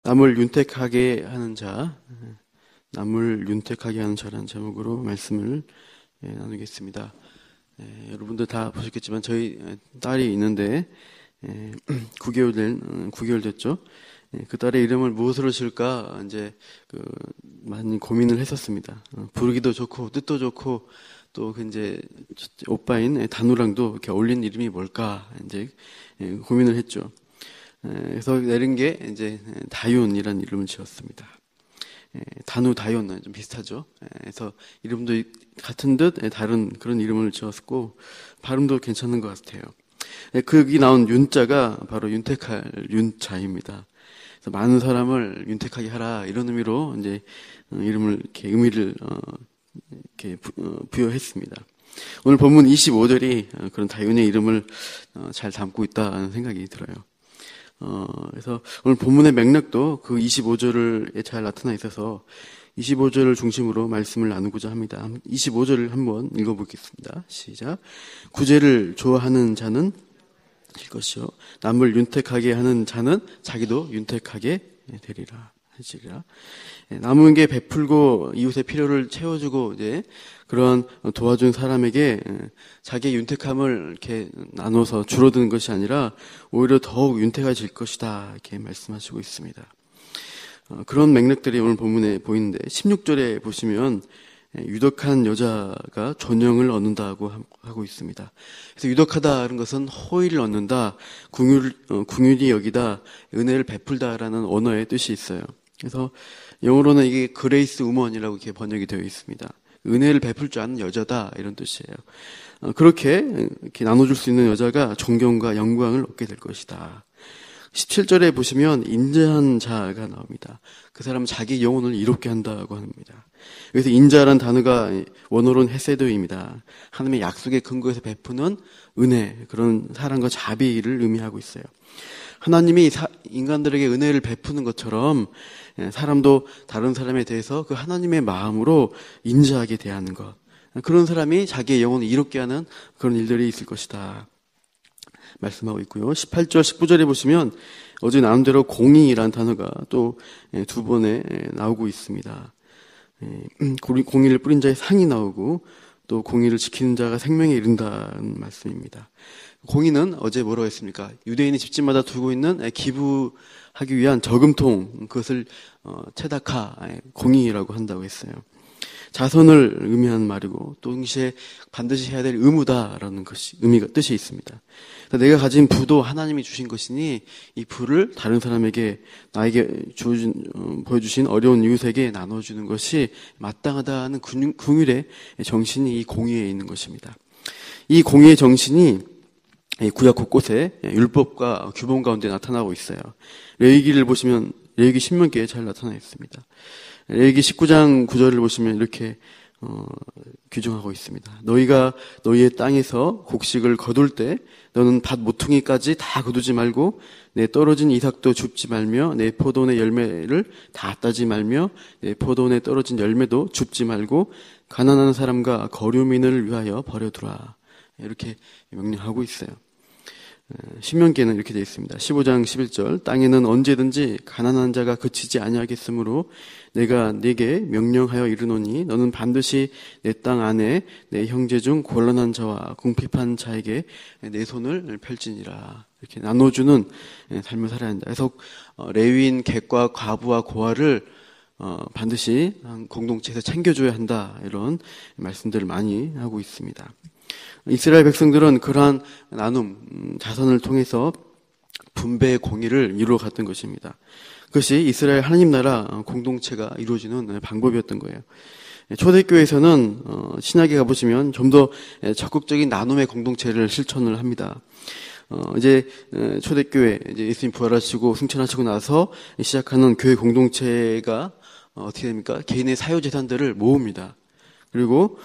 남을 윤택하게 하는 자, 남을 윤택하게 하는 자라는 제목으로 말씀을 나누겠습니다. 여러분들 다 보셨겠지만 저희 딸이 있는데 9개월 됐죠. 그 딸의 이름을 무엇으로 지을까 이제 많이 고민을 했었습니다. 부르기도 좋고 뜻도 좋고 또 이제 오빠인 단우랑도 이렇게 어울리는 이름이 뭘까 이제 고민을 했죠. 그래서 내린 게 이제 다윤이라는 이름을 지었습니다. 단우 다윤은 좀 비슷하죠. 그래서 이름도 같은 듯 다른 그런 이름을 지었고 발음도 괜찮은 것 같아요. 거기 나온 윤자가 바로 윤택할 윤자입니다. 그래서 많은 사람을 윤택하게 하라 이런 의미로 이제 이름을 이렇게 의미를 이렇게 부여했습니다. 오늘 본문 25절이 그런 다윤의 이름을 잘 담고 있다는 생각이 들어요. 그래서 오늘 본문의 맥락도 그 25절에 잘 나타나 있어서 25절을 중심으로 말씀을 나누고자 합니다. 25절을 한번 읽어보겠습니다. 시작. 구제를 좋아하는 자는 될 것이요 남을 윤택하게 하는 자는 자기도 윤택하게 되리라 하시리라. 남에게 베풀고 이웃의 필요를 채워주고 이제 그런 도와준 사람에게 자기의 윤택함을 이렇게 나눠서 줄어드는 것이 아니라 오히려 더욱 윤택해질 것이다 이렇게 말씀하시고 있습니다. 그런 맥락들이 오늘 본문에 보이는데 16절에 보시면 유덕한 여자가 존영을 얻는다고 하고 있습니다. 그래서 유덕하다는 것은 호의를 얻는다, 궁휼히 여기다, 은혜를 베풀다라는 언어의 뜻이 있어요. 그래서 영어로는 이게 그레이스 우먼이라고 이렇게 번역이 되어 있습니다. 은혜를 베풀 줄 아는 여자다 이런 뜻이에요. 그렇게 이렇게 나눠줄 수 있는 여자가 존경과 영광을 얻게 될 것이다. 17절에 보시면 인자한 자가 나옵니다. 그 사람은 자기 영혼을 이롭게 한다고 합니다. 그래서 인자라는 단어가 원어로는 헤세드입니다. 하나님의 약속의 근거에서 베푸는 은혜, 그런 사랑과 자비를 의미하고 있어요. 하나님이 인간들에게 은혜를 베푸는 것처럼 사람도 다른 사람에 대해서 그 하나님의 마음으로 인자하게 대하는 것, 그런 사람이 자기의 영혼을 이롭게 하는 그런 일들이 있을 것이다 말씀하고 있고요. 18절 19절에 보시면 어제 나온 대로 공의라는 단어가 또 두 번에 나오고 있습니다. 공의를 뿌린 자의 상이 나오고 또 공의를 지키는 자가 생명에 이른다는 말씀입니다. 공의는 어제 뭐라고 했습니까? 유대인이 집집마다 두고 있는 기부하기 위한 저금통, 그것을 체다카, 공의라고 한다고 했어요. 자선을 의미하는 말이고 또 동시에 반드시 해야 될 의무다라는 것이 뜻이 있습니다. 내가 가진 부도 하나님이 주신 것이니 이 부를 다른 사람에게, 나에게 보여주신 어려운 이웃에게 나눠주는 것이 마땅하다는 긍휼의 정신이 이 공의에 있는 것입니다. 이 공의의 정신이 구약 곳곳에 율법과 규범 가운데 나타나고 있어요. 레위기를 보시면 레위기 신명기에 잘 나타나 있습니다. 레위기 19장 9절을 보시면 이렇게 규정하고 있습니다. 너희가 너희의 땅에서 곡식을 거둘 때 너는 밭 모퉁이까지 다 거두지 말고 내 떨어진 이삭도 줍지 말며 내 포도원의 열매를 다 따지 말며 내 포도원에 떨어진 열매도 줍지 말고 가난한 사람과 거류민을 위하여 버려두라. 이렇게 명령하고 있어요. 신명기에는 이렇게 되어 있습니다. 15장 11절 땅에는 언제든지 가난한 자가 그치지 아니하겠으므로 내가 네게 명령하여 이르노니 너는 반드시 내 땅 안에 내 형제 중 곤란한 자와 궁핍한 자에게 내 손을 펼지니라. 이렇게 나눠주는 삶을 살아야 한다. 그래서 레위인 객과 과부와 고아를 반드시 공동체에서 챙겨줘야 한다. 이런 말씀들을 많이 하고 있습니다. 이스라엘 백성들은 그러한 나눔, 자선을 통해서 분배의 공의를 이루어갔던 것입니다. 그것이 이스라엘 하나님 나라 공동체가 이루어지는 방법이었던 거예요. 초대교회에서는 신약에 가보시면 좀 더 적극적인 나눔의 공동체를 실천을 합니다. 이제 초대교회, 이제 예수님 부활하시고 승천하시고 나서 시작하는 교회 공동체가 어떻게 됩니까? 개인의 사유재산들을 모읍니다. 그리고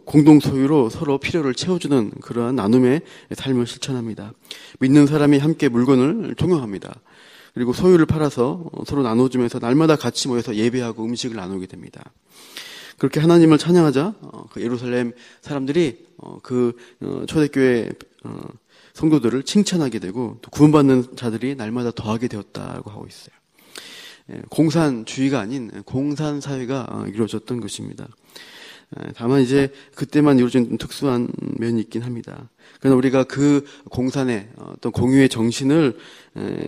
공동 소유로 서로 필요를 채워주는 그러한 나눔의 삶을 실천합니다. 믿는 사람이 함께 물건을 통용합니다. 그리고 소유를 팔아서 서로 나눠주면서 날마다 같이 모여서 예배하고 음식을 나누게 됩니다. 그렇게 하나님을 찬양하자 그 예루살렘 사람들이 초대교회 성도들을 칭찬하게 되고 또 구원받는 자들이 날마다 더하게 되었다고 하고 있어요. 공산주의가 아닌 공산사회가 이루어졌던 것입니다. 다만 이제 그때만 이루어진 특수한 면이 있긴 합니다. 그러나 우리가 그 공산의 어떤 공유의 정신을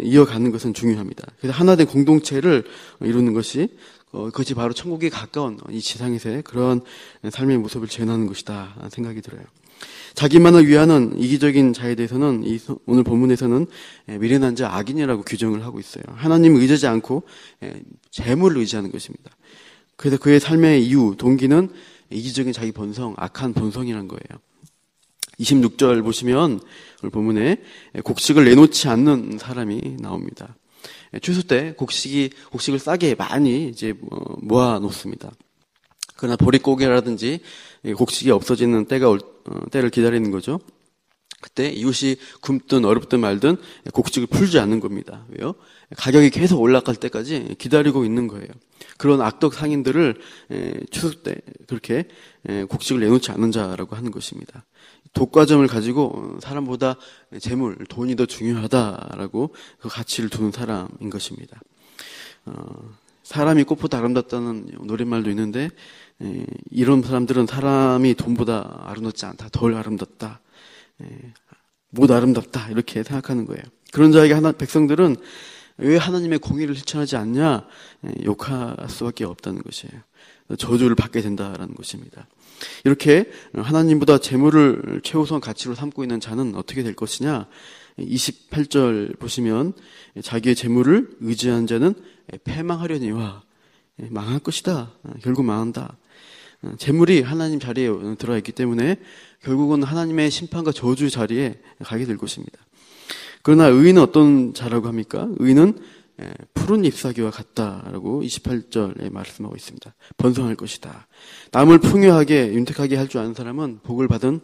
이어가는 것은 중요합니다. 그래서 하나된 공동체를 이루는 것이 그것이 바로 천국에 가까운 이 지상에서의 그런 삶의 모습을 재현하는 것이다 생각이 들어요. 자기만을 위하는 이기적인 자에 대해서는 오늘 본문에서는 미련한 자, 악인이라고 규정을 하고 있어요. 하나님을 의지하지 않고 재물을 의지하는 것입니다. 그래서 그의 삶의 이유, 동기는 이기적인 자기 본성, 악한 본성이라는 거예요. 26절 보시면 오늘 본문에 곡식을 내놓지 않는 사람이 나옵니다. 추수 때 곡식을 싸게 많이 이제 모아 놓습니다. 그러나 보릿고개라든지 곡식이 없어지는 때를 기다리는 거죠. 그때 이웃이 굶든 어렵든 말든 곡식을 풀지 않는 겁니다. 왜요? 가격이 계속 올라갈 때까지 기다리고 있는 거예요. 그런 악덕 상인들을 추수 때 그렇게 곡식을 내놓지 않는 자라고 하는 것입니다. 독과점을 가지고 사람보다 재물, 돈이 더 중요하다라고 그 가치를 두는 사람인 것입니다. 사람이 꽃보다 아름답다는 노랫말도 있는데 이런 사람들은 사람이 돈보다 아름답지 않다, 덜 아름답다, 못 아름답다 이렇게 생각하는 거예요. 그런 자에게 백성들은 왜 하나님의 공의를 실천하지 않냐 욕할 수밖에 없다는 것이에요. 저주를 받게 된다라는 것입니다. 이렇게 하나님보다 재물을 최우선 가치로 삼고 있는 자는 어떻게 될 것이냐. 28절 보시면 자기의 재물을 의지한 자는 패망하려니와 망할 것이다. 결국 망한다. 재물이 하나님 자리에 들어가 있기 때문에 결국은 하나님의 심판과 저주 자리에 가게 될 것입니다. 그러나 의인은 어떤 자라고 합니까? 의인은 푸른 잎사귀와 같다라고 28절에 말씀하고 있습니다. 번성할 것이다. 남을 풍요하게 윤택하게 할 줄 아는 사람은 복을 받은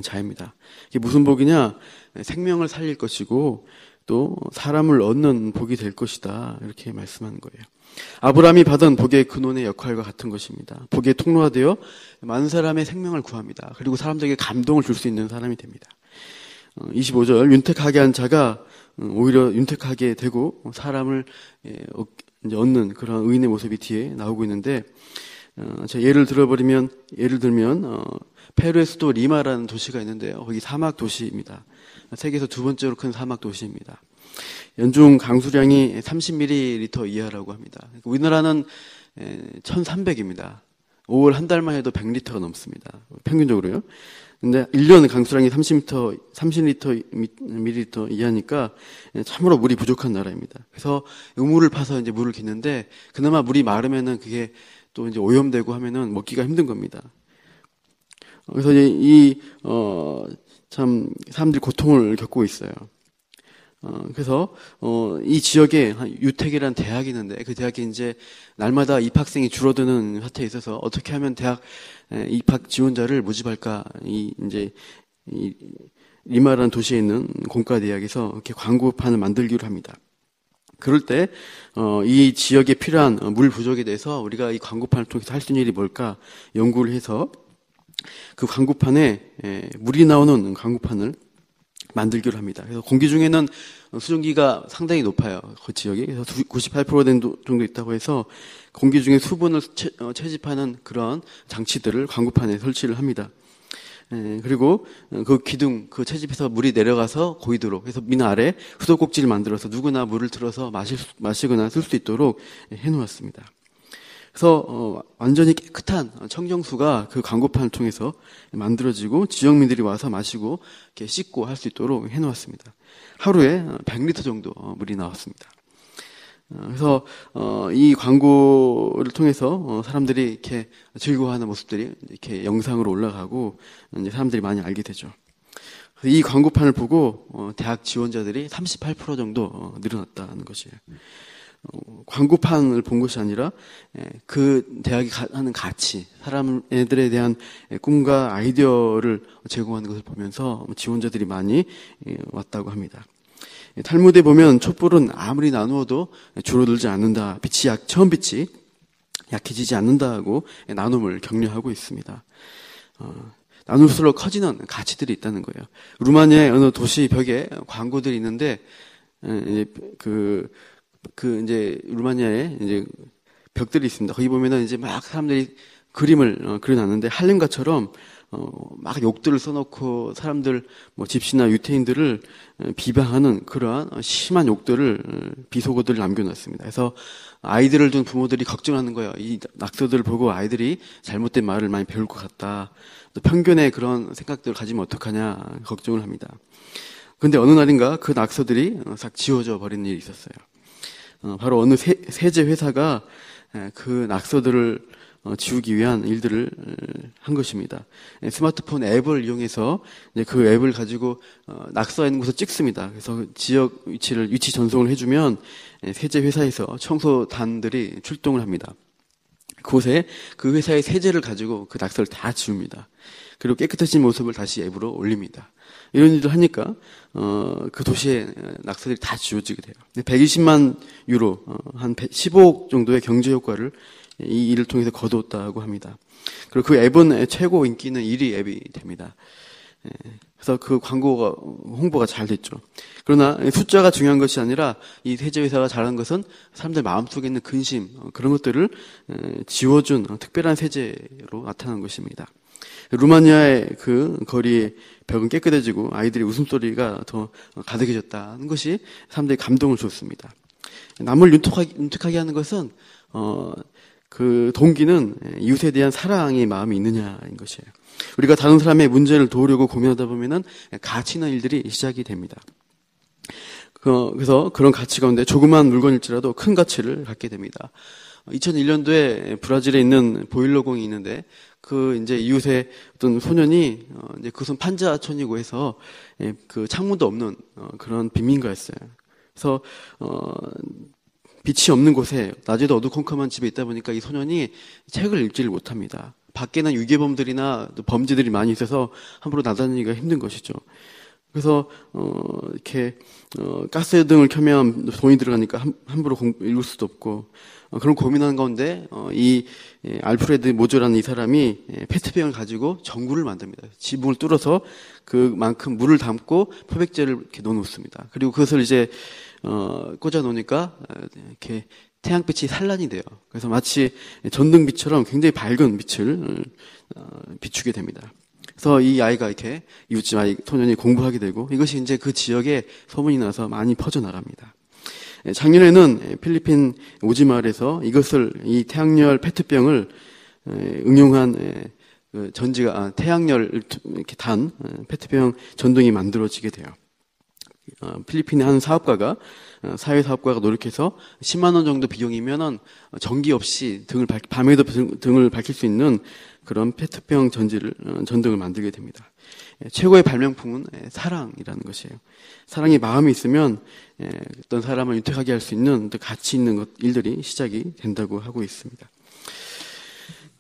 자입니다. 이게 무슨 복이냐? 생명을 살릴 것이고 또 사람을 얻는 복이 될 것이다. 이렇게 말씀하는 거예요. 아브라함이 받은 복의 근원의 역할과 같은 것입니다. 복의 통로가 되어 많은 사람의 생명을 구합니다. 그리고 사람들에게 감동을 줄 수 있는 사람이 됩니다. 25절 윤택하게 한 자가 오히려 윤택하게 되고 사람을 이제 얻는 그런 의인의 모습이 뒤에 나오고 있는데 제가 예를 들면 페루의 수도 리마라는 도시가 있는데요. 거기 사막 도시입니다. 세계에서 두 번째로 큰 사막 도시입니다. 연중 강수량이 30ml 이하라고 합니다. 우리나라는 1300입니다. 5월 한 달만 해도 100리터가 넘습니다. 평균적으로요. 근데 1년 강수량이 30ml 이하니까 참으로 물이 부족한 나라입니다. 그래서 우물을 파서 이제 물을 깃는데 그나마 물이 마르면은 그게 또 이제 오염되고 하면은 먹기가 힘든 겁니다. 그래서 참 사람들이 고통을 겪고 있어요. 그래서 이 지역에 유택이라는 대학이 있는데 그 대학이 이제 날마다 입학생이 줄어드는 사태에 있어서 어떻게 하면 대학 입학 지원자를 모집할까 이 리마라는 도시에 있는 공과 대학에서 이렇게 광고판을 만들기로 합니다. 그럴 때 이 지역에 필요한 물 부족에 대해서 우리가 이 광고판을 통해서 할 수 있는 일이 뭘까 연구를 해서 그 광고판에 물이 나오는 광고판을 만들기로 합니다. 그래서 공기 중에는 수증기가 상당히 높아요. 그 지역이. 그래서 98% 정도 있다고 해서 공기 중에 수분을 채집하는 그런 장치들을 광고판에 설치를 합니다. 그리고 그 기둥, 그 채집해서 물이 내려가서 고이도록 해서 민 아래 수도꼭지를 만들어서 누구나 물을 들어서 마시거나 쓸 수 있도록 해놓았습니다. 그래서 완전히 깨끗한 청정수가 그 광고판을 통해서 만들어지고 지역민들이 와서 마시고 이렇게 씻고 할 수 있도록 해놓았습니다. 하루에 100리터 정도 물이 나왔습니다. 그래서 이 광고를 통해서 사람들이 이렇게 즐거워하는 모습들이 이렇게 영상으로 올라가고 이제 사람들이 많이 알게 되죠. 이 광고판을 보고 대학 지원자들이 38% 정도 늘어났다는 것이에요. 광고판을 본 것이 아니라 그 대학이 하는 가치, 애들에 대한 꿈과 아이디어를 제공하는 것을 보면서 지원자들이 많이 왔다고 합니다. 탈무드에 보면 촛불은 아무리 나누어도 줄어들지 않는다. 처음 빛이 약해지지 않는다고 나눔을 격려하고 있습니다. 나눌수록 커지는 가치들이 있다는 거예요. 루마니아의 어느 도시 벽에 광고들이 있는데 그 이제 루마니아에 이제 벽들이 있습니다. 거기 보면은 이제 막 사람들이 그림을 그려놨는데 할렘가처럼 막 욕들을 써놓고 사람들 뭐 집시나 유태인들을 비방하는 그러한 심한 욕들을 비속어들을 남겨놨습니다. 그래서 아이들을 둔 부모들이 걱정하는 거예요. 이 낙서들을 보고 아이들이 잘못된 말을 많이 배울 것 같다. 또 편견의 그런 생각들을 가지면 어떡하냐 걱정을 합니다. 그런데 어느 날인가 그 낙서들이 싹 지워져 버린 일이 있었어요. 바로 어느 세제 회사가 그 낙서들을 지우기 위한 일들을 한 것입니다. 스마트폰 앱을 이용해서 그 앱을 가지고 낙서해 있는 곳을 찍습니다. 그래서 지역 위치 전송을 해주면 세제 회사에서 청소단들이 출동을 합니다. 그곳에 그 회사의 세제를 가지고 그 낙서를 다 지웁니다. 그리고 깨끗해진 모습을 다시 앱으로 올립니다. 이런 일을 하니까 그 도시의 낙서들이 다 지워지게 돼요. 120만 유로, 한 15억 정도의 경제 효과를 이 일을 통해서 거두었다고 합니다. 그리고 그 앱은 최고 인기 있는 1위 앱이 됩니다. 그래서 그 홍보가 잘 됐죠. 그러나 숫자가 중요한 것이 아니라 이 세제회사가 잘한 것은 사람들 마음속에 있는 근심, 그런 것들을 지워준 특별한 세제로 나타난 것입니다. 루마니아의 그 거리의 벽은 깨끗해지고 아이들의 웃음소리가 더 가득해졌다는 것이 사람들이 감동을 줬습니다. 남을 윤택하게 하는 것은 그 동기는 이웃에 대한 사랑의 마음이 있느냐인 것이에요. 우리가 다른 사람의 문제를 도우려고 고민하다 보면은 가치 있는 일들이 시작이 됩니다. 그래서 그런 가치 가운데 조그만 물건일지라도 큰 가치를 갖게 됩니다. 2001년도에 브라질에 있는 보일러공이 있는데 그 이제 이웃의 어떤 소년이 이제 그것은 판자촌이고 해서 그 창문도 없는 그런 빈민가였어요. 그래서 빛이 없는 곳에 낮에도 어두컴컴한 집에 있다 보니까 이 소년이 책을 읽지를 못합니다. 밖에는 유괴범들이나 범죄들이 많이 있어서 함부로 나다니기가 힘든 것이죠. 그래서 이렇게 가스등을 켜면 돈이 들어가니까 함부로 읽을 수도 없고 그런 고민하는 가운데 이 알프레드 모조라는 이 사람이 페트병을 가지고 전구를 만듭니다. 지붕을 뚫어서 그만큼 물을 담고 표백제를 이렇게 넣어놓습니다. 그리고 그것을 이제 꽂아 놓으니까 이렇게 태양빛이 산란이 돼요. 그래서 마치 전등빛처럼 굉장히 밝은 빛을 비추게 됩니다. 그래서 이 아이가 이렇게 이웃집 아이 소년이 공부하게 되고 이것이 이제 그 지역에 소문이 나서 많이 퍼져나갑니다. 작년에는 필리핀 오지마을에서 이 태양열 페트병을 응용한 태양열을 이렇게 단 페트병 전등이 만들어지게 돼요. 필리핀의 한 사회사업가가 노력해서 10만 원 정도 비용이면은 전기 없이 밤에도 등을 밝힐 수 있는 그런 페트병 전등을 만들게 됩니다. 최고의 발명품은 사랑이라는 것이에요. 사랑의 마음이 있으면 어떤 사람을 윤택하게 할 수 있는 또 가치 있는 일들이 시작이 된다고 하고 있습니다.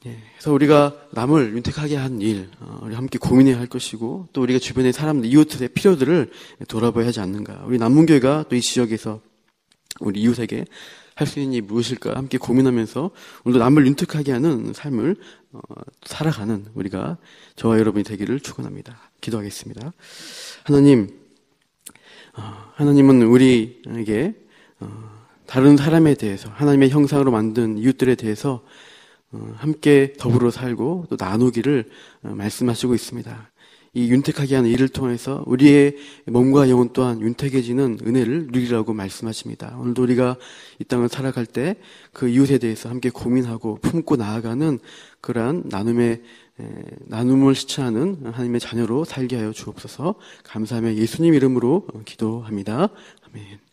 그래서 우리가 남을 윤택하게 한 일, 우리 함께 고민해야 할 것이고 또 우리가 주변의 사람들, 이웃의 필요들을 돌아봐야 하지 않는가. 우리 남문교회가 또 이 지역에서 우리 이웃에게 할 수 있는 일이 무엇일까 함께 고민하면서 오늘도 남을 윤택하게 하는 삶을 살아가는 우리가 저와 여러분이 되기를 축원합니다. 기도하겠습니다. 하나님은 우리에게 다른 사람에 대해서 하나님의 형상으로 만든 이웃들에 대해서 함께 더불어 살고 또 나누기를 말씀하시고 있습니다. 이 윤택하게 하는 일을 통해서 우리의 몸과 영혼 또한 윤택해지는 은혜를 누리라고 말씀하십니다. 오늘도 우리가 이 땅을 살아갈 때 그 이웃에 대해서 함께 고민하고 품고 나아가는 그러한 나눔을 실천하는 하나님의 자녀로 살게 하여 주옵소서. 감사하며 예수님 이름으로 기도합니다. 아멘.